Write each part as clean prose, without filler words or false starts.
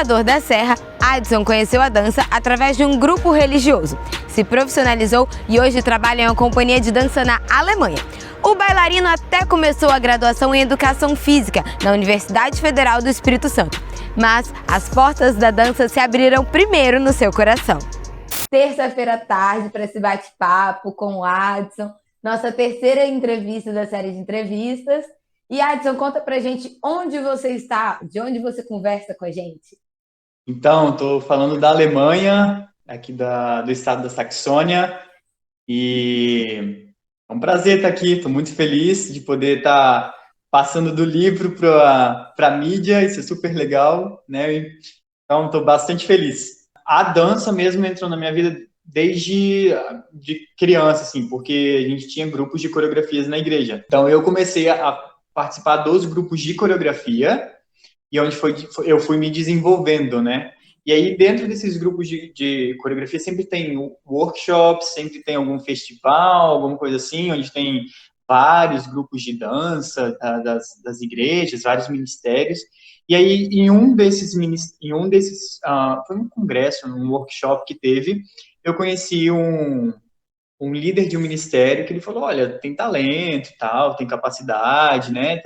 Morador da Serra, Adson conheceu a dança através de um grupo religioso, se profissionalizou e hoje trabalha em uma companhia de dança na Alemanha. O bailarino até começou a graduação em Educação Física na Universidade Federal do Espírito Santo, mas as portas da dança se abriram primeiro no seu coração. Terça-feira à tarde para esse bate-papo com o Adson, nossa terceira entrevista da série de entrevistas. E Adson, conta pra gente onde você está, de onde você conversa com a gente. Então, estou falando da Alemanha, aqui do estado da Saxônia, e é um prazer estar aqui, estou muito feliz de poder estar passando do livro para a mídia, isso é super legal, né? Então, estou bastante feliz. A dança mesmo entrou na minha vida desde de criança, assim, porque a gente tinha grupos de coreografias na igreja. Então, eu comecei a participar dos grupos de coreografia, e onde eu fui me desenvolvendo, né? E aí, dentro desses grupos de coreografia, sempre tem workshops, sempre tem algum festival, alguma coisa assim, onde tem vários grupos de dança das igrejas, vários ministérios. E aí, em um desses foi um congresso, um workshop que teve, eu conheci um líder de um ministério que ele falou, olha, tem talento e tal, tem capacidade, né?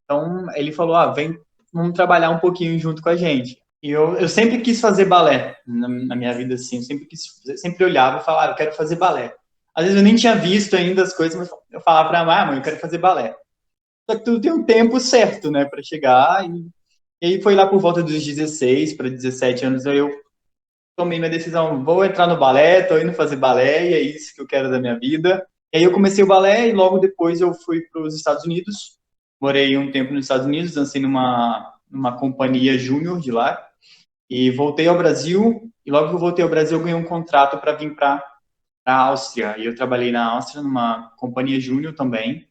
Então, ele falou, vamos trabalhar um pouquinho junto com a gente. E eu sempre quis fazer balé na minha vida, assim, sempre olhava e falava, eu quero fazer balé. Às vezes eu nem tinha visto ainda as coisas, mas eu falava para a mãe, eu quero fazer balé. Só que tudo tem um tempo certo, né, para chegar. E aí foi lá por volta dos 16 para 17 anos, eu tomei minha decisão, vou entrar no balé, tô indo fazer balé, e é isso que eu quero da minha vida. E aí eu comecei o balé, e logo depois eu fui para os Estados Unidos, morei um tempo nos Estados Unidos, dancei numa companhia júnior de lá, e voltei ao Brasil, e logo que eu voltei ao Brasil, eu ganhei um contrato para vir para a Áustria, e eu trabalhei na Áustria, numa companhia júnior também,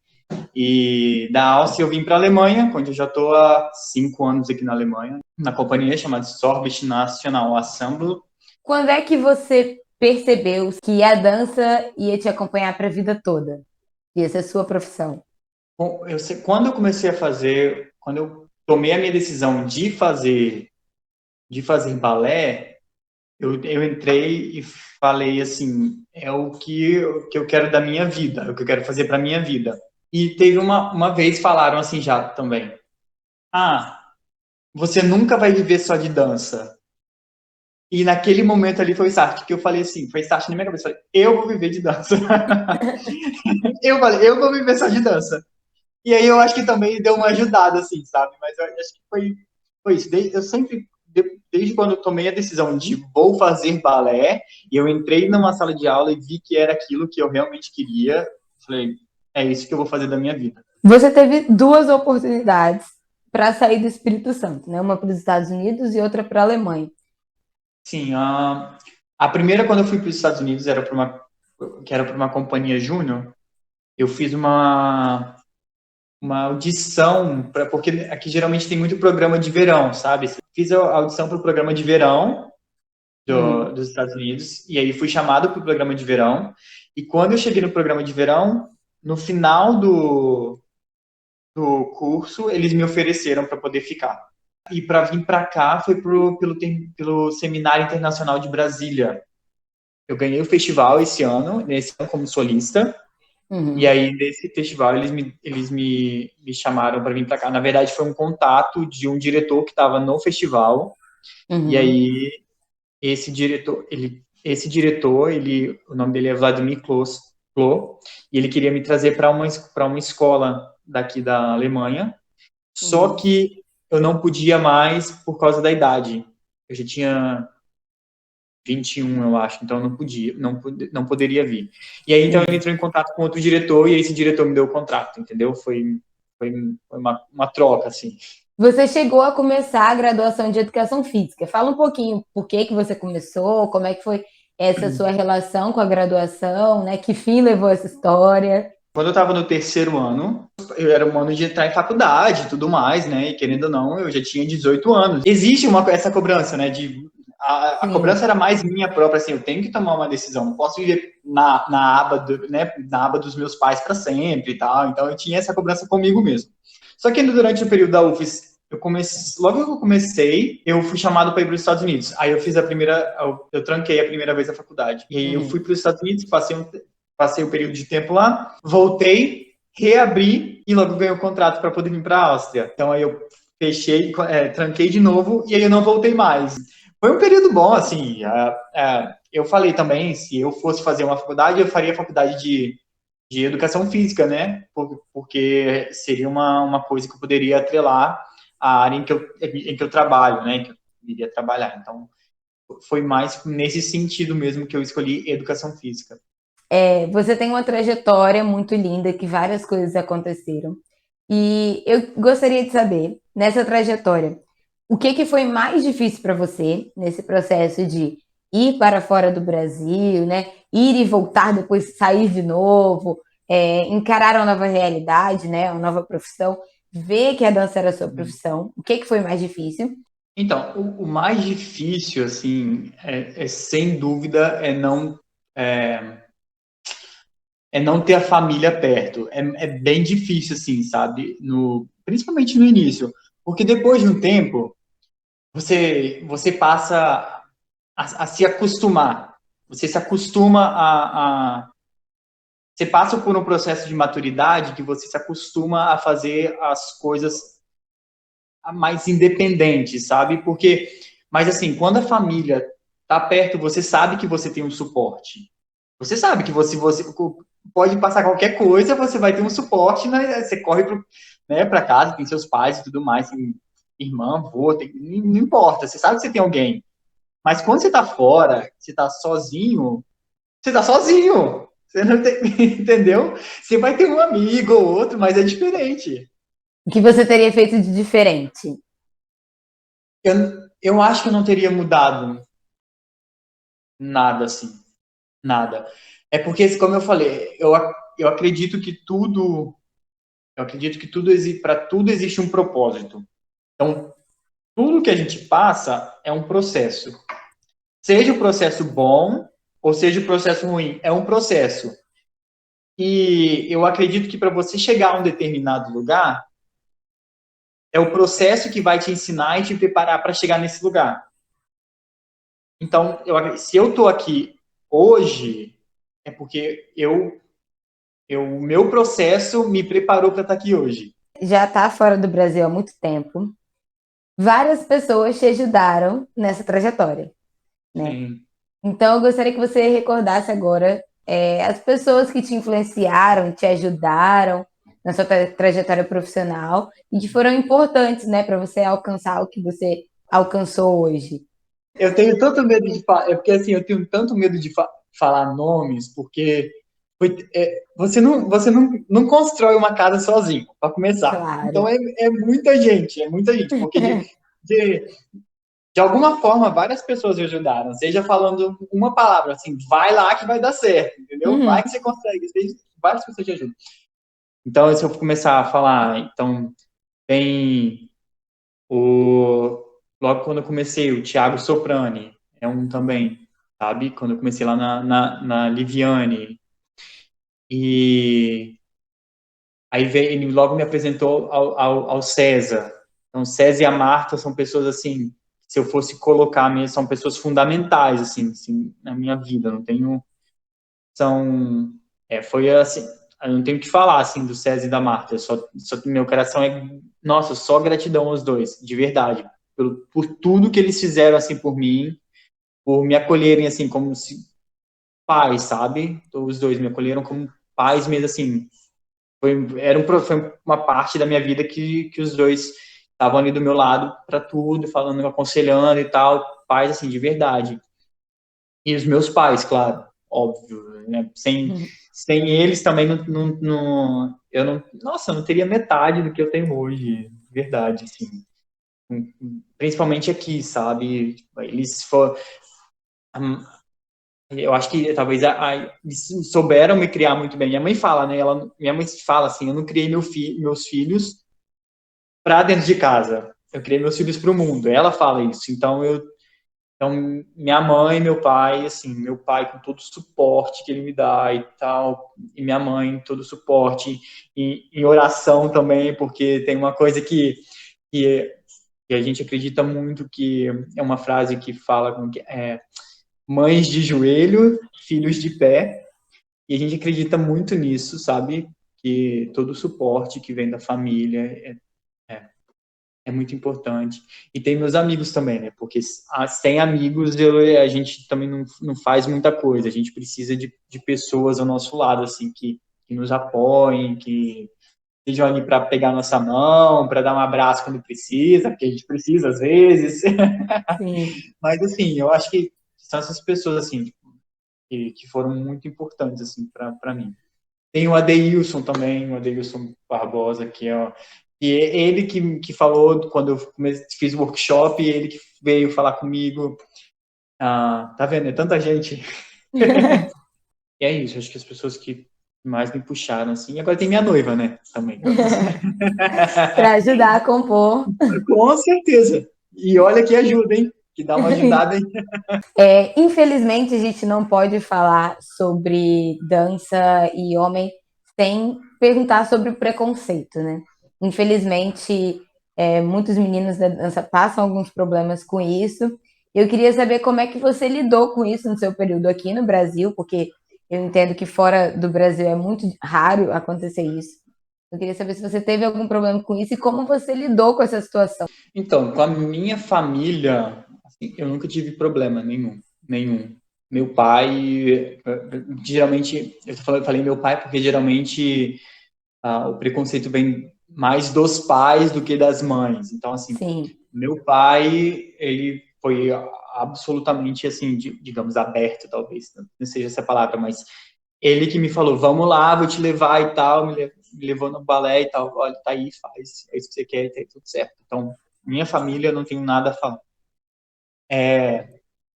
e da Áustria eu vim para a Alemanha, onde eu já estou há 5 anos aqui na Alemanha, na companhia chamada Sorbet National Ensemble. Quando é que você percebeu que a dança ia te acompanhar para a vida toda? Ia ser a sua profissão? Bom, quando eu tomei a minha decisão de fazer balé, eu entrei e falei assim, é o que eu quero da minha vida, é o que eu quero fazer para minha vida. E teve uma vez falaram assim já também, você nunca vai viver só de dança. E naquele momento ali foi o start, que eu falei assim, foi start na minha cabeça, falei, eu vou viver de dança. Eu falei, eu vou viver só de dança. E aí eu acho que também deu uma ajudada, assim, sabe? Mas eu acho que foi isso. Eu sempre, desde quando eu tomei a decisão de vou fazer balé, e eu entrei numa sala de aula e vi que era aquilo que eu realmente queria, falei, é isso que eu vou fazer da minha vida. Você teve duas oportunidades para sair do Espírito Santo, né? Uma para os Estados Unidos e outra para a Alemanha. Sim, a primeira, quando eu fui para os Estados Unidos, era para uma companhia júnior. Eu fiz uma audição, porque aqui geralmente tem muito programa de verão, sabe? Fiz a audição para o programa de verão dos Estados Unidos, e aí fui chamado para o programa de verão. E quando eu cheguei no programa de verão, no final do curso, eles me ofereceram para poder ficar. E para vir para cá foi pelo Seminário Internacional de Brasília. Eu ganhei o festival nesse ano como solista. E aí, nesse festival, eles me chamaram para vir para cá. Na verdade, foi um contato de um diretor que estava no festival. E aí, esse diretor, o nome dele é Vladimir Klo, e ele queria me trazer para uma escola daqui da Alemanha. Só que eu não podia mais por causa da idade. Eu já tinha 21, eu acho, então não poderia vir. E aí, então, ele entrou em contato com outro diretor, e esse diretor me deu o contrato, entendeu? Foi uma troca, assim. Você chegou a começar a graduação de Educação Física. Fala um pouquinho por que você começou, como é que foi essa sua relação com a graduação, né? Que fim levou essa história? Quando eu estava no terceiro ano, eu era um ano de entrar em faculdade e tudo mais, né? E querendo ou não, eu já tinha 18 anos. Existe essa cobrança, né? A cobrança era mais minha própria, assim, eu tenho que tomar uma decisão, não posso viver na aba dos meus pais para sempre e tal. Então eu tinha essa cobrança comigo mesmo. Só que durante o período da UFES, logo que eu comecei, eu fui chamado para ir para os Estados Unidos. Aí eu fiz eu tranquei a primeira vez a faculdade. E aí eu fui para os Estados Unidos, passei o período de tempo lá, voltei, reabri e logo ganhei o contrato para poder vir para a Áustria. Então aí eu fechei, tranquei de novo e aí eu não voltei mais. Foi um período bom, assim. Eu falei também, se eu fosse fazer uma faculdade, eu faria faculdade de educação física, né? Porque seria uma coisa que eu poderia atrelar à área em que eu trabalho, né? Que eu iria trabalhar. Então, foi mais nesse sentido mesmo que eu escolhi educação física. Você tem uma trajetória muito linda, que várias coisas aconteceram. E eu gostaria de saber, nessa trajetória, o que foi mais difícil para você nesse processo de ir para fora do Brasil, né? Ir e voltar, depois sair de novo, encarar uma nova realidade, né? Uma nova profissão, ver que a dança era a sua profissão. O que foi mais difícil? Então, o mais difícil, assim, sem dúvida, é, é não ter a família perto. É bem difícil, assim, sabe? Principalmente no início. Porque depois de um tempo, você passa a se acostumar. Você se acostuma Você passa por um processo de maturidade que você se acostuma a fazer as coisas mais independentes, sabe? Mas assim, quando a família tá perto, você sabe que você tem um suporte. Você sabe que você pode passar qualquer coisa, você vai ter um suporte, né? Você corre para casa, tem seus pais e tudo mais, tem irmã, avô, não importa, você sabe que você tem alguém. Mas quando você tá fora, você tá sozinho, você tá sozinho. Você não tem, entendeu? Você vai ter um amigo ou outro, mas é diferente. O que você teria feito de diferente? Eu acho que eu não teria mudado nada assim, nada. É porque, como eu falei, eu acredito que para tudo existe um propósito. Então, tudo que a gente passa é um processo. Seja o processo bom ou seja o processo ruim, é um processo. E eu acredito que para você chegar a um determinado lugar, é o processo que vai te ensinar e te preparar para chegar nesse lugar. Então, se eu estou aqui hoje, é porque o meu processo me preparou para estar aqui hoje. Já está fora do Brasil há muito tempo. Várias pessoas te ajudaram nessa trajetória, né? Sim. Então, eu gostaria que você recordasse agora as pessoas que te influenciaram, te ajudaram na sua trajetória profissional e que foram importantes, né, para você alcançar o que você alcançou hoje. Eu tenho tanto medo de falar, porque assim, eu tenho tanto medo de falar nomes, porque você não constrói uma casa sozinho, para começar. Então Claro. é muita gente, porque de, de alguma forma várias pessoas me ajudaram, seja falando uma palavra, assim, vai lá que vai dar certo, entendeu? Vai Uhum. que você consegue, várias pessoas te ajudam. Então, se eu começar a falar, então, tem logo quando eu comecei, o Thiago Soprani, é um também, sabe? Quando eu comecei lá na Liviane. E aí ele logo me apresentou ao César. Então, César e a Marta são pessoas, assim, se eu fosse colocar mesmo, são pessoas fundamentais, assim, na minha vida. Não tenho... Foi assim, eu não tenho o que falar, assim, do César e da Marta. Meu coração nossa, só gratidão aos dois, de verdade. Por tudo que eles fizeram, assim, por mim, por me acolherem, assim, como pais, sabe? Então, os dois me acolheram como pais mesmo, assim. Foi uma parte da minha vida que os dois estavam ali do meu lado para tudo, falando, aconselhando e tal, pais, assim, de verdade. E os meus pais, claro, óbvio, né? Sem eles também eu não, nossa, eu não teria metade do que eu tenho hoje, de verdade, assim. Principalmente aqui, sabe? Eles foram, eu acho que talvez eles souberam me criar muito bem. Minha mãe fala, né? Minha mãe fala assim: eu não criei meus filhos para dentro de casa. Eu criei meus filhos para o mundo. Ela fala isso. Então, minha mãe, meu pai, assim, meu pai com todo o suporte que ele me dá e tal, e minha mãe todo o suporte em oração também, porque tem uma coisa que E a gente acredita muito que é uma frase que fala com que mães de joelho, filhos de pé, e a gente acredita muito nisso, sabe? Que todo o suporte que vem da família é, é muito importante. E tem meus amigos também, né? Porque sem amigos a gente também não faz muita coisa. A gente precisa de pessoas ao nosso lado, assim, que nos apoiem, que estejam ali para pegar nossa mão, para dar um abraço quando precisa, porque a gente precisa às vezes. Sim. Mas, assim, eu acho que são essas pessoas, assim, tipo, que foram muito importantes, assim, para mim. Tem o Adeilson também, o Adeilson Barbosa, que é e ele que falou quando eu fiz o workshop, ele que veio falar comigo. Ah, tá vendo? É tanta gente. E é isso, acho que as pessoas que mais me puxaram, assim. E agora tem minha noiva, né? Também. Para ajudar a compor. Com certeza. E olha que ajuda, hein? Que dá uma ajudada, hein? Infelizmente, a gente não pode falar sobre dança e homem sem perguntar sobre o preconceito, né? Infelizmente, muitos meninos da dança passam alguns problemas com isso. Eu queria saber como é que você lidou com isso no seu período aqui no Brasil, porque eu entendo que fora do Brasil é muito raro acontecer isso. Eu queria saber se você teve algum problema com isso e como você lidou com essa situação. Então, com a minha família, assim, eu nunca tive problema nenhum, nenhum. Meu pai, geralmente, falei meu pai porque geralmente o preconceito vem mais dos pais do que das mães. Então, assim, Sim. meu pai, ele foi absolutamente, assim, digamos, aberto, talvez, não seja essa palavra, mas ele que me falou, vamos lá, vou te levar e tal, me levou no balé e tal, olha, tá aí, faz, é isso que você quer e tá aí tudo certo. Então, minha família, eu não tenho nada a falar.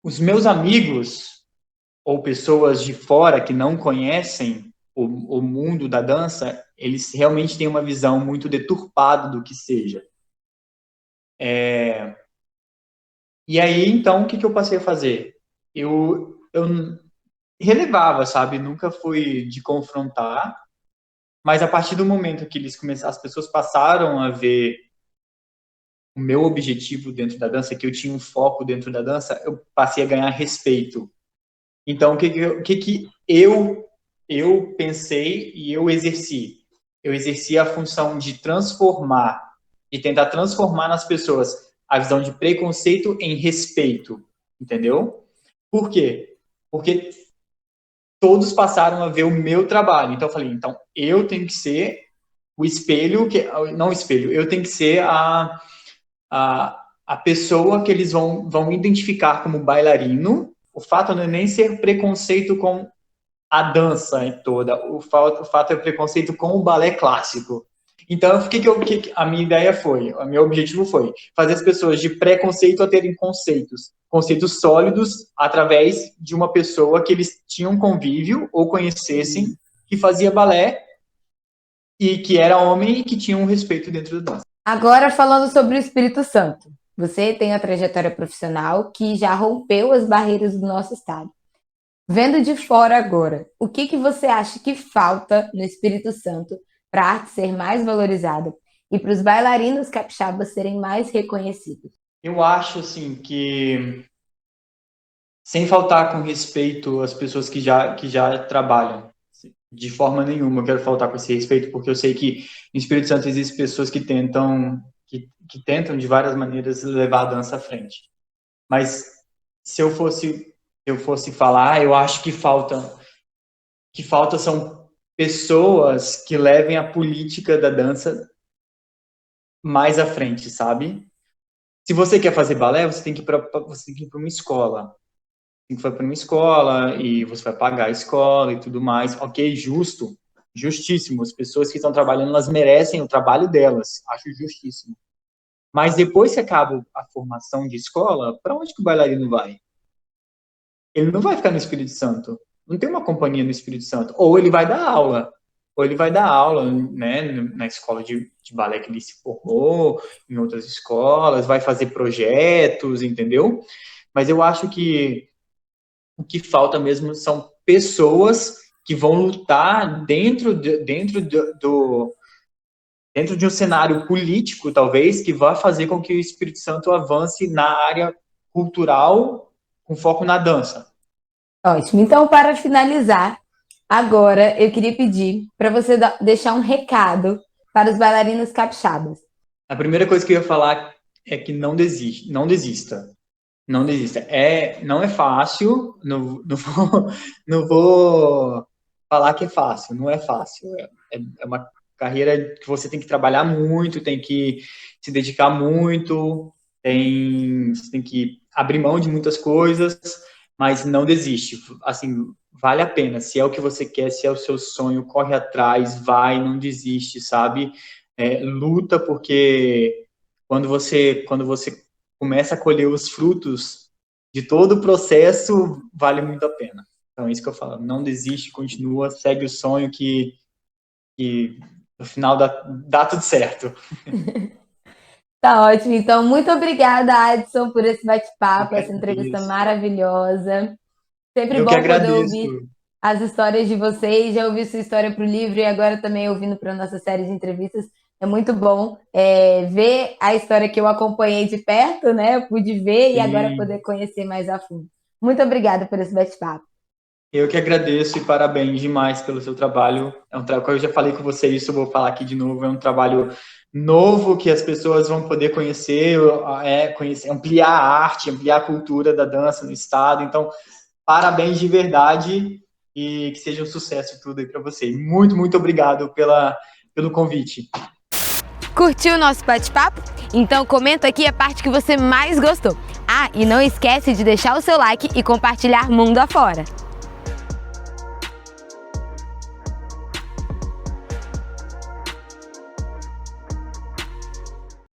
Os meus amigos, ou pessoas de fora que não conhecem o mundo da dança, eles realmente têm uma visão muito deturpada do que seja. E aí, então, o que eu passei a fazer? Eu relevava, sabe? Nunca fui de confrontar, mas a partir do momento que as pessoas passaram a ver o meu objetivo dentro da dança, que eu tinha um foco dentro da dança, eu passei a ganhar respeito. Então, o que eu pensei e eu exerci? Eu exerci a função de transformar, e tentar transformar nas pessoas a visão de preconceito em respeito, entendeu? Por quê? Porque todos passaram a ver o meu trabalho. Então, eu falei, então, eu tenho que ser o espelho, não o espelho, eu tenho que ser a pessoa que eles vão identificar como bailarino. O fato não é nem ser preconceito com a dança toda, o fato é preconceito com o balé clássico. Então, a minha ideia foi, o meu objetivo foi fazer as pessoas de preconceito a terem conceitos sólidos através de uma pessoa que eles tinham convívio ou conhecessem que fazia balé e que era homem e que tinha um respeito dentro da dança. Agora falando sobre o Espírito Santo. Você tem a trajetória profissional que já rompeu as barreiras do nosso estado. Vendo de fora agora, o que você acha que falta no Espírito Santo para a arte ser mais valorizada e para os bailarinos capixabas serem mais reconhecidos? Eu acho, assim, que sem faltar com respeito às pessoas que já trabalham, de forma nenhuma eu quero faltar com esse respeito, porque eu sei que no Espírito Santo existem pessoas que tentam de várias maneiras levar a dança à frente. Mas se eu fosse falar, eu acho que falta são pessoas que levem a política da dança mais à frente, sabe? Se você quer fazer balé, você tem que ir para uma escola. Tem que ir para uma escola e você vai pagar a escola e tudo mais. Ok, justo, justíssimo. As pessoas que estão trabalhando, elas merecem o trabalho delas. Acho justíssimo. Mas depois que acaba a formação de escola, para onde que o bailarino vai? Ele não vai ficar no Espírito Santo. Não tem uma companhia no Espírito Santo. Ou ele vai dar aula. Ou ele vai dar aula, né, na escola de balé que ele se formou, em outras escolas, vai fazer projetos, entendeu? Mas eu acho que o que falta mesmo são pessoas que vão lutar dentro de um cenário político, talvez, que vai fazer com que o Espírito Santo avance na área cultural com foco na dança. Ótimo. Então, para finalizar, agora eu queria pedir para você deixar um recado para os bailarinos capixabas. A primeira coisa que eu ia falar é que não desista. Não desista. Não é fácil, não vou falar que é fácil, não é fácil. É uma carreira que você tem que trabalhar muito, tem que se dedicar muito, você tem que abrir mão de muitas coisas, mas não desiste. Assim, vale a pena. Se é o que você quer, se é o seu sonho, corre atrás, vai, não desiste, sabe? Luta, porque quando você começa a colher os frutos de todo o processo, vale muito a pena. Então é isso que eu falo, não desiste, continua, segue o sonho que no final dá tudo certo. Tá ótimo. Então, muito obrigada, Adson, por esse bate-papo, essa entrevista maravilhosa. Sempre bom poder ouvir as histórias de vocês. Já ouvi sua história para o livro e agora também ouvindo para a nossa série de entrevistas. É muito bom ver a história que eu acompanhei de perto, né? Eu pude ver e agora poder conhecer mais a fundo. Muito obrigada por esse bate-papo. Eu que agradeço e parabéns demais pelo seu trabalho. É um trabalho, eu já falei com você isso, eu vou falar aqui de novo, é um trabalho novo que as pessoas vão poder conhecer, ampliar a arte, ampliar a cultura da dança no estado. Então, parabéns de verdade e que seja um sucesso tudo aí para você. Muito, muito obrigado pelo convite. Curtiu o nosso bate-papo? Então comenta aqui a parte que você mais gostou. Ah, e não esquece de deixar o seu like e compartilhar mundo afora.